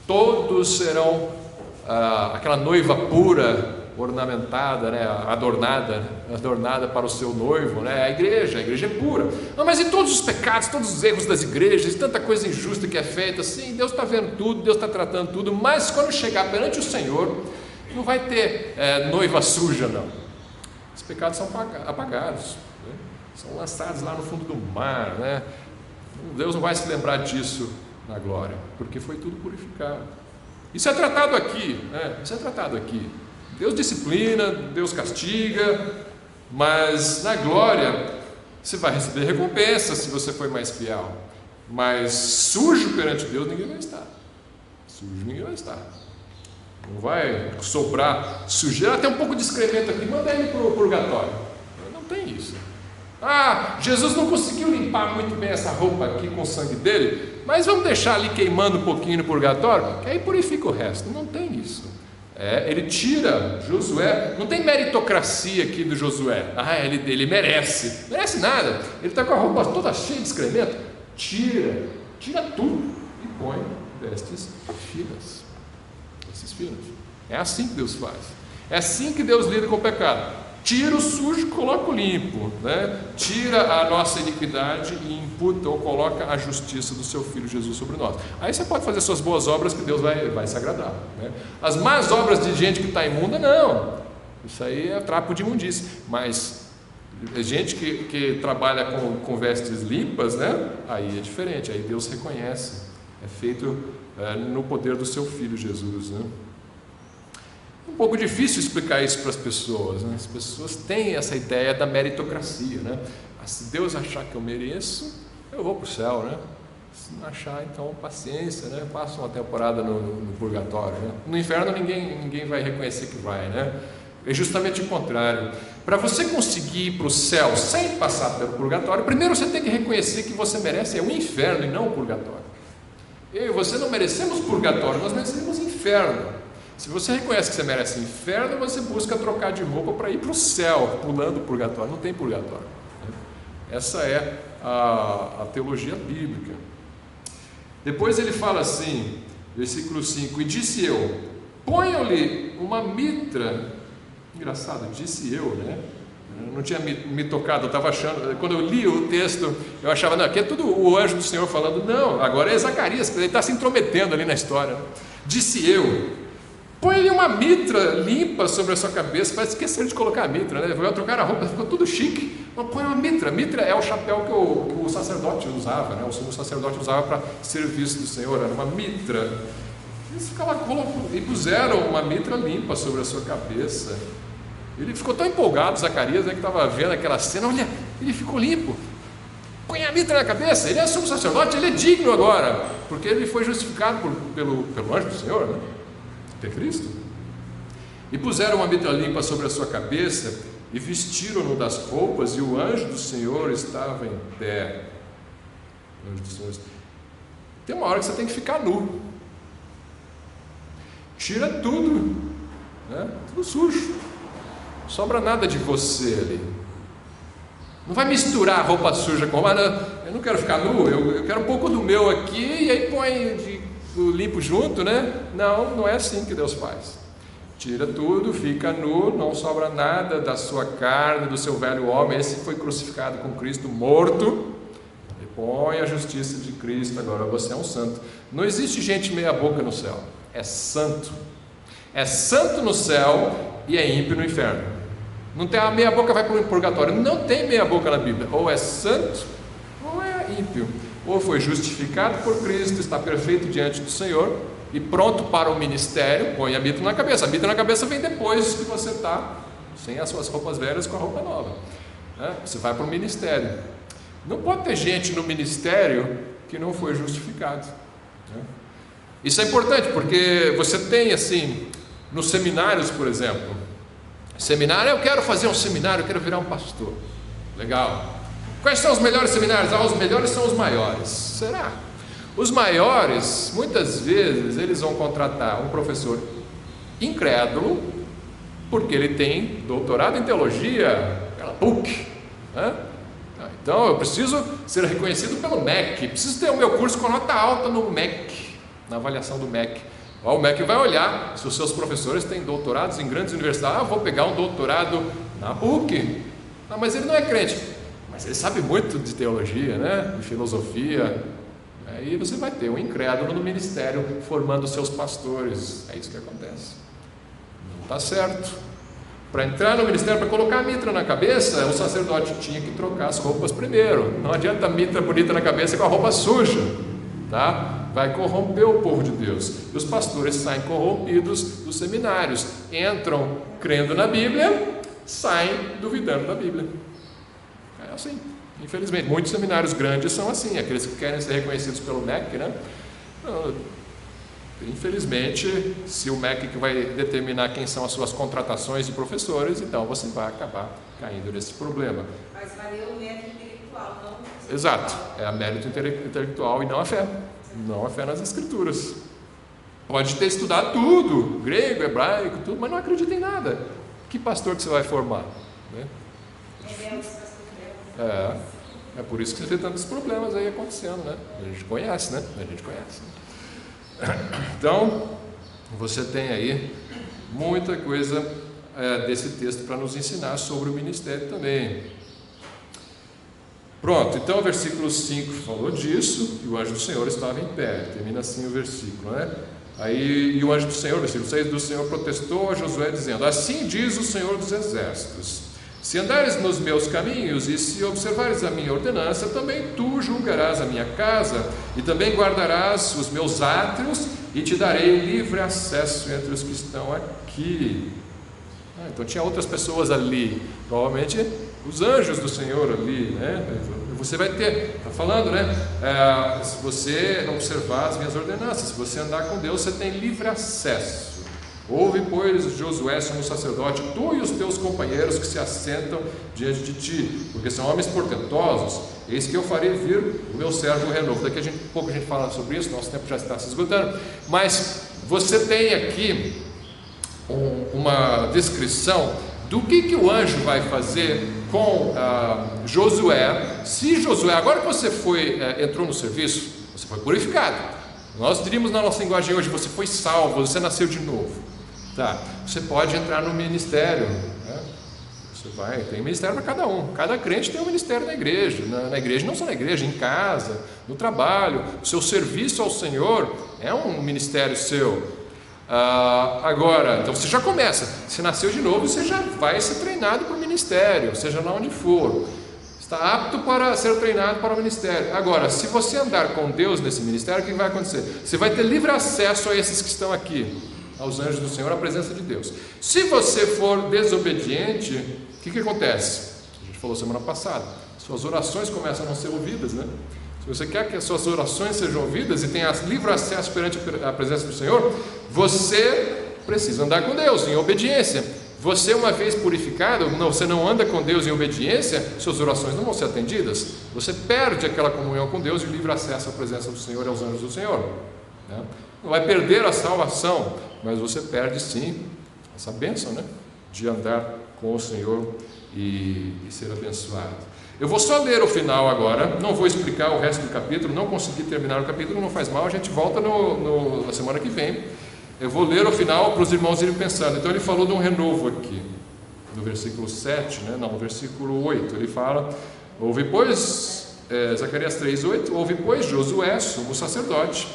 Todos serão aquela noiva pura, ornamentada, né, adornada para o seu noivo, né? A igreja é pura. Não, mas e todos os pecados, todos os erros das igrejas, tanta coisa injusta que é feita, sim, Deus está vendo tudo, Deus está tratando tudo, mas quando chegar perante o Senhor, não vai ter noiva suja, não. Os pecados são apagados, né? São lançados lá no fundo do mar, né? Deus não vai se lembrar disso na glória, porque foi tudo purificado. Isso é tratado aqui, né? Isso é tratado aqui. Deus disciplina, Deus castiga, mas na glória você vai receber recompensa se você for mais fiel. Mas sujo perante Deus ninguém vai estar. Sujo ninguém vai estar. Não vai sobrar sujeira, até um pouco de excremento aqui, manda ele para o purgatório. Não tem isso. Jesus não conseguiu limpar muito bem essa roupa aqui com o sangue dele, mas vamos deixar ali queimando um pouquinho no purgatório, que aí purifica o resto. Não tem isso. Ele tira Josué, não tem meritocracia aqui do Josué. Ele merece nada, ele está com a roupa toda cheia de excremento. Tira tudo e põe vestes finas. É assim que Deus faz, é assim que Deus lida com o pecado. Tira o sujo, coloca o limpo, né? Tira a nossa iniquidade e imputa ou coloca a justiça do seu Filho Jesus sobre nós. Aí você pode fazer suas boas obras que Deus vai se agradar, né? As más obras de gente que está imunda, não. Isso aí é trapo de imundície. Mas gente que trabalha com vestes limpas, né? Aí é diferente, aí Deus reconhece. É feito no poder do seu Filho Jesus, né? Um pouco difícil explicar isso para as pessoas, né? As pessoas têm essa ideia da meritocracia, né? Se Deus achar que eu mereço, eu vou para o céu, né? Se não achar, então paciência, né? Passa uma temporada no purgatório, né? No inferno ninguém vai reconhecer que vai, né? É justamente o contrário. Para você conseguir ir para o céu sem passar pelo purgatório, primeiro você tem que reconhecer que você merece o inferno e não o purgatório. Eu e você não merecemos purgatório, nós merecemos inferno. Se você reconhece que você merece inferno, você busca trocar de roupa para ir para o céu, pulando o purgatório. Não tem purgatório. Essa é a teologia bíblica. Depois ele fala assim, versículo 5: E disse eu, ponham-lhe uma mitra. Engraçado, disse eu, né? Eu não tinha me tocado, eu estava achando, quando eu li o texto, eu achava, não, aqui é tudo o anjo do Senhor falando. Não, agora é Zacarias, ele está se intrometendo ali na história. Disse eu, põe-lhe uma mitra limpa sobre a sua cabeça. Parece que esqueceram de colocar a mitra, né? Vai trocar a roupa, ficou tudo chique. Mas põe uma mitra. Mitra é o chapéu que o sacerdote usava, né? O sumo sacerdote usava para serviço do Senhor, era uma mitra. Eles e puseram uma mitra limpa sobre a sua cabeça. Ele ficou tão empolgado, Zacarias, né, que estava vendo aquela cena. Olha, ele ficou limpo. Põe a mitra na cabeça. Ele é sumo sacerdote, ele é digno agora, porque ele foi justificado pelo anjo do Senhor, né? É Cristo. E puseram uma mitra limpa sobre a sua cabeça e vestiram-no das roupas, e o anjo do Senhor estava em pé. O anjo do Senhor... Tem uma hora que você tem que ficar nu. Tira tudo, né? Tudo sujo. Não sobra nada de você ali. Não vai misturar roupa suja com roupa. Eu não quero ficar nu, eu quero um pouco do meu aqui, e aí põe o limpo junto, né? Não é assim que Deus faz. Tira tudo, fica nu, não sobra nada da sua carne, do seu velho homem. Esse foi crucificado com Cristo, morto, e põe a justiça de Cristo. Agora você é um santo. Não existe gente meia boca no céu. É santo no céu e é ímpio no inferno. Não tem a meia boca vai para o purgatório. Não tem meia boca na Bíblia. Ou é santo ou é ímpio. Ou foi justificado por Cristo, está perfeito diante do Senhor e pronto para o ministério. Põe a mitra na cabeça. A mitra na cabeça vem depois que você está sem as suas roupas velhas, com a roupa nova, né? Você vai para o ministério. Não pode ter gente no ministério que não foi justificado, né? Isso é importante, porque você tem assim, nos seminários, por exemplo, seminário, eu quero fazer um seminário, eu quero virar um pastor. Legal. Quais são os melhores seminários? Os melhores são os maiores. Será? Os maiores, muitas vezes, eles vão contratar um professor incrédulo, Porque ele tem doutorado em teologia, pela PUC, né? Então eu preciso ser reconhecido pelo MEC, preciso ter o meu curso com nota alta no MEC, na avaliação do MEC. O MEC vai olhar se os seus professores têm doutorados em grandes universidades. Vou pegar um doutorado na PUC. Mas ele não é crente, mas ele sabe muito de teologia, né? De filosofia. Aí você vai ter um incrédulo no ministério formando seus pastores. É isso que acontece. Não está certo. Para entrar no ministério, para colocar a mitra na cabeça, o sacerdote tinha que trocar as roupas primeiro. Não adianta a mitra bonita na cabeça com a roupa suja, tá? Vai corromper o povo de Deus. E os pastores saem corrompidos dos seminários, entram crendo na Bíblia, saem duvidando da Bíblia. É assim, infelizmente. Muitos seminários grandes são assim, aqueles que querem ser reconhecidos pelo MEC, né? Infelizmente, se o MEC que vai determinar quem são as suas contratações de professores, então você vai acabar caindo nesse problema. Mas valeu o mérito intelectual, não? Exato, é a mérito intelectual e não a fé. Não a fé nas Escrituras. Pode ter estudado tudo, grego, hebraico, tudo, mas não acredita em nada. Que pastor que você vai formar? Né? É por isso que você vê tantos problemas aí acontecendo, né? A gente conhece, né? A gente conhece. Então, você tem aí muita coisa desse texto para nos ensinar sobre o ministério também. Pronto, então o versículo 5 falou disso, e o anjo do Senhor estava em pé. Termina assim o versículo, né? Aí, e o anjo do Senhor, versículo 6, do Senhor protestou a Josué dizendo: assim diz o Senhor dos Exércitos: se andares nos meus caminhos e se observares a minha ordenança, também tu julgarás a minha casa e também guardarás os meus átrios e te darei livre acesso entre os que estão aqui. Então tinha outras pessoas ali, provavelmente os anjos do Senhor ali, né? Você vai ter, está falando, né? Se você observar as minhas ordenanças, se você andar com Deus, você tem livre acesso. Ouve, pois, Josué, sumo sacerdote, tu e os teus companheiros que se assentam diante de ti, porque são homens portentosos. Eis que eu farei vir o meu servo renovo. Daqui a pouco a gente fala sobre isso, nosso tempo já está se esgotando. Mas você tem aqui uma descrição do que o anjo vai fazer com Josué. Se Josué, agora que você entrou no serviço, você foi purificado. Nós diríamos na nossa linguagem hoje: você foi salvo, você nasceu de novo. Tá, você pode entrar no ministério, né? Tem ministério para cada um. Cada crente tem um ministério na igreja. Na igreja, não só na igreja, em casa, no trabalho. O seu serviço ao Senhor é um ministério seu. Agora, então você já começa. Você nasceu de novo, você já vai ser treinado para o ministério, seja lá onde for. Está apto para ser treinado para o ministério. Agora, se você andar com Deus nesse ministério, o que vai acontecer? Você vai ter livre acesso a esses que estão aqui, aos anjos do Senhor, à presença de Deus. Se você for desobediente, o que acontece? A gente falou semana passada, suas orações começam a não ser ouvidas, né? Se você quer que as suas orações sejam ouvidas e tenha livre acesso perante a presença do Senhor, você precisa andar com Deus em obediência. Você, uma vez purificado, você não anda com Deus em obediência, suas orações não vão ser atendidas. Você perde aquela comunhão com Deus e livre acesso à presença do Senhor e aos anjos do Senhor, né? Não vai perder a salvação, mas você perde sim essa bênção, né? De andar com o Senhor e ser abençoado. Eu vou só ler o final agora, não vou explicar o resto do capítulo, não consegui terminar o capítulo, não faz mal, a gente volta na semana que vem. Eu vou ler o final para os irmãos irem pensando. Então ele falou de um renovo aqui, no versículo 7, né? Não, no versículo 8, ele fala: ouve, pois, Zacarias 3:8, ouve, pois, Josué, sumo sacerdote,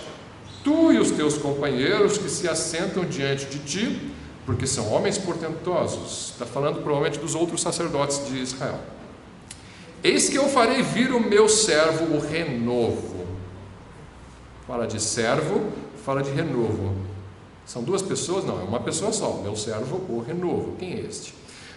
tu e os teus companheiros que se assentam diante de ti, porque são homens portentosos. Está falando provavelmente dos outros sacerdotes de Israel. Eis que eu farei vir o meu servo, o renovo. Fala de servo, fala de renovo. São duas pessoas? Não, é uma pessoa só. Meu servo, o renovo. Quem é este?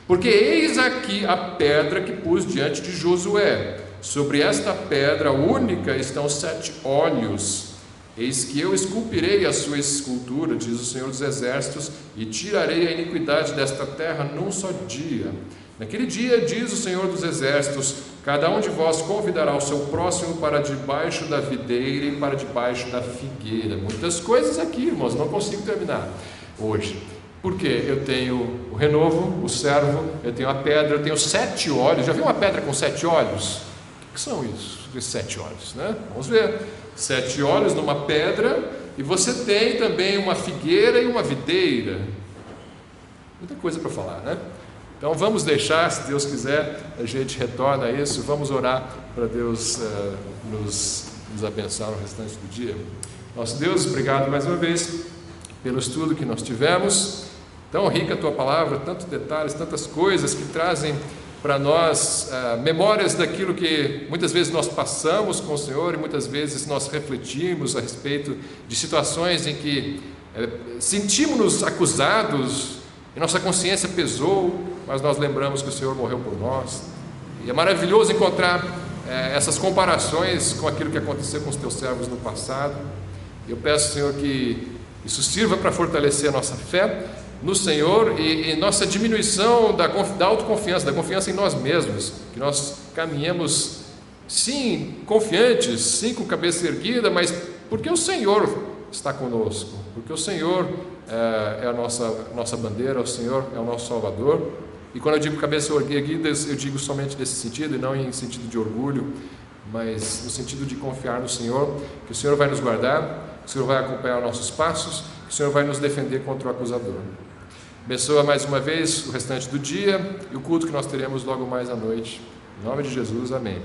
Porque eis aqui a pedra que pus diante de Josué. Sobre esta pedra única estão 7 olhos. Eis que eu esculpirei a sua escultura, diz o Senhor dos Exércitos, e tirarei a iniquidade desta terra num só dia. Naquele dia, diz o Senhor dos Exércitos, cada um de vós convidará o seu próximo para debaixo da videira e para debaixo da figueira. Muitas coisas aqui, irmãos, não consigo terminar hoje. Por quê? Eu tenho o renovo, o servo, eu tenho a pedra, eu tenho 7 olhos. Já viu uma pedra com 7 olhos? O que são isso? Esses 7 olhos, né? Vamos ver. 7 olhos numa pedra, e você tem também uma figueira e uma videira. Muita coisa para falar, né? Então vamos deixar, se Deus quiser, a gente retorna a isso. Vamos orar para Deus nos abençoar no restante do dia. Nosso Deus, obrigado mais uma vez pelo estudo que nós tivemos. Tão rica a Tua palavra, tantos detalhes, tantas coisas que trazem para nós memórias daquilo que muitas vezes nós passamos com o Senhor, e muitas vezes nós refletimos a respeito de situações em que sentimos-nos acusados e nossa consciência pesou, mas nós lembramos que o Senhor morreu por nós. E é maravilhoso encontrar essas comparações com aquilo que aconteceu com os Teus servos no passado. Eu peço, Senhor, que isso sirva para fortalecer a nossa fé no Senhor e nossa diminuição da autoconfiança, da confiança em nós mesmos, que nós caminhemos, sim, confiantes, sim, com cabeça erguida, mas porque o Senhor está conosco, porque o Senhor é a nossa bandeira, o Senhor é o nosso Salvador. E quando eu digo cabeça erguida, eu digo somente nesse sentido, e não em sentido de orgulho, mas no sentido de confiar no Senhor, que o Senhor vai nos guardar, que o Senhor vai acompanhar nossos passos, que o Senhor vai nos defender contra o acusador. Abençoa mais uma vez o restante do dia e o culto que nós teremos logo mais à noite. Em nome de Jesus, amém.